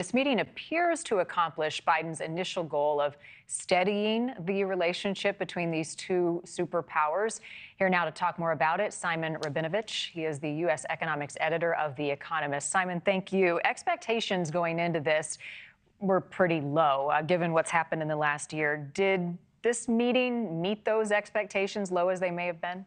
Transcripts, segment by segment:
This meeting appears to accomplish Biden's initial goal of steadying the relationship between these two superpowers. Here now to talk more about it, Simon Rabinovitch. He is the U.S. economics editor of The Economist. Simon, thank you. Expectations going into this were pretty low, given what's happened in the last year. Did this meeting meet those expectations, low as they may have been?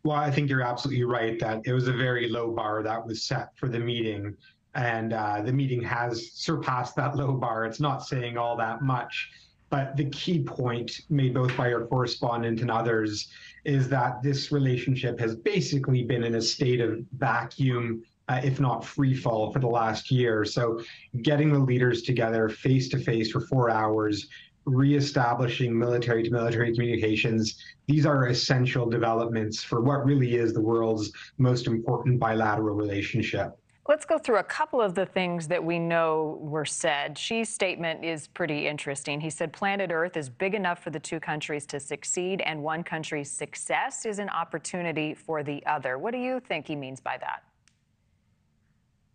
Well, I think you're absolutely right that it was a very low bar that was set for the meeting. And the meeting has surpassed that low bar. It's not saying all that much. But the key point made both by our correspondent and others is that this relationship has basically been in a state of vacuum, if not free fall, for the last year. So getting the leaders together face to face for 4 hours, reestablishing military to military communications. These are essential developments for what really is the world's most important bilateral relationship. Let's go through a couple of the things that we know were said. Xi's statement is pretty interesting. He said planet Earth is big enough for the two countries to succeed, and one country's success is an opportunity for the other. What do you think he means by that?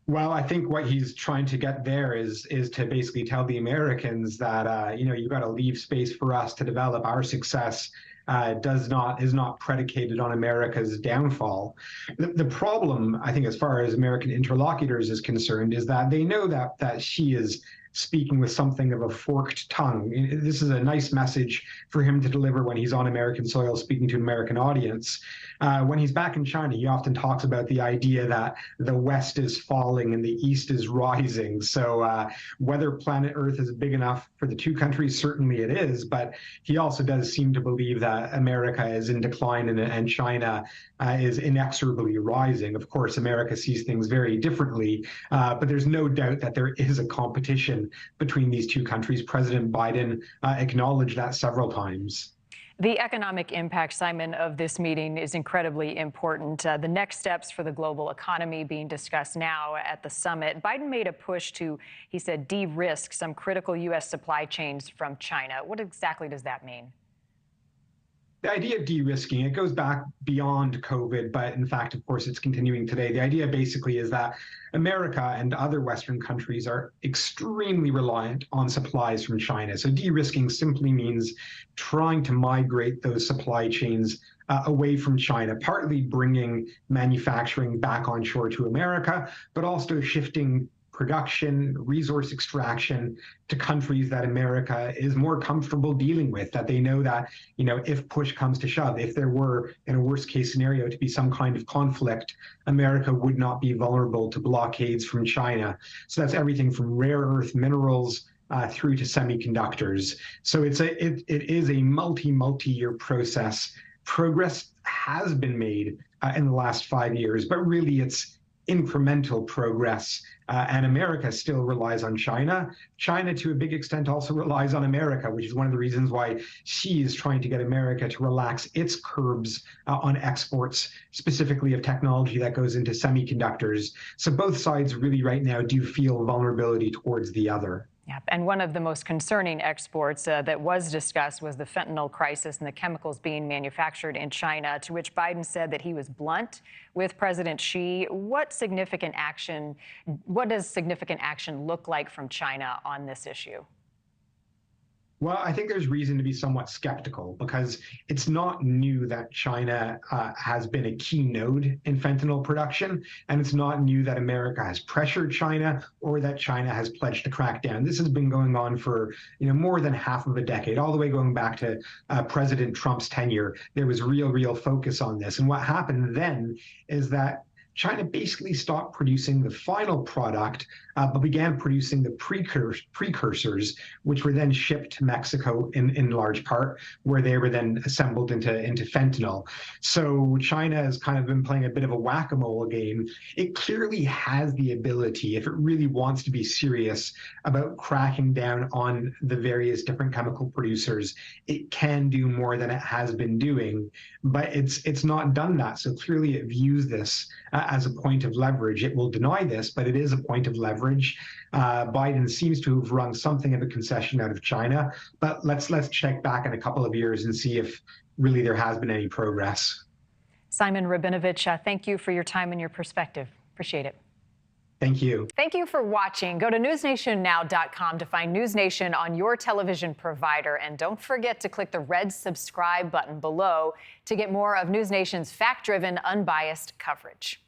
Well, I think what he's trying to get there is to basically tell the Americans that you've got to leave space for us to develop. Our success is not predicated on America's downfall. The problem, I think, as far as American interlocutors is concerned, is that they know that Xi is speaking with something of a forked tongue. This is a nice message for him to deliver when he's on American soil speaking to an American audience. When he's back in China, he often talks about the idea that the West is falling and the East is rising. So whether planet Earth is big enough for the two countries, certainly it is. But he also does seem to believe that America is in decline and China is inexorably rising. Of course, America sees things very differently, but there's no doubt that there is a competition between these two countries. President Biden acknowledged that several times. The economic impact, Simon, of this meeting is incredibly important. The next steps for the global economy being discussed now at the summit. Biden made a push to, he said, de-risk some critical U.S. supply chains from China. What exactly does that mean? The idea of de-risking, it goes back beyond COVID, but in fact, of course, it's continuing today. The idea basically is that America and other Western countries are extremely reliant on supplies from China. So de-risking simply means trying to migrate those supply chains away from China, partly bringing manufacturing back onshore to America, but also shifting production, resource extraction to countries that America is more comfortable dealing with, that they know that, if push comes to shove, if there were, in a worst case scenario, to be some kind of conflict, America would not be vulnerable to blockades from China. So that's everything from rare earth minerals through to semiconductors. So it is a multi-year process. Progress has been made in the last 5 years, but really it's incremental progress, and America still relies on China. China, to a big extent, also relies on America, which is one of the reasons why Xi is trying to get America to relax its curbs on exports, specifically of technology that goes into semiconductors. So both sides really right now do feel vulnerability towards the other. Yeah, and one of the most concerning exports that was discussed was the fentanyl crisis and the chemicals being manufactured in China, to which Biden said that he was blunt with President Xi. What does significant action look like from China on this issue? Well, I think there's reason to be somewhat skeptical because it's not new that China has been a key node in fentanyl production, and it's not new that America has pressured China or that China has pledged to crack down. This has been going on for more than half of a decade, all the way going back to President Trump's tenure. There was real focus on this, and what happened then is that China basically stopped producing the final product, but began producing the precursors, which were then shipped to Mexico in large part, where they were then assembled into fentanyl. So China has kind of been playing a bit of a whack-a-mole game. It clearly has the ability, if it really wants to be serious about cracking down on the various different chemical producers, it can do more than it has been doing, but it's not done that. So clearly it views this as a point of leverage. It will deny this, but it is a point of leverage. Biden seems to have wrung something of a concession out of China, but let's check back in a couple of years and see if really there has been any progress. Simon Rabinovitch, thank you for your time and your perspective. Appreciate it. Thank you. Thank you for watching. Go to newsnationnow.com to find NewsNation on your television provider. And don't forget to click the red subscribe button below to get more of NewsNation's fact-driven, unbiased coverage.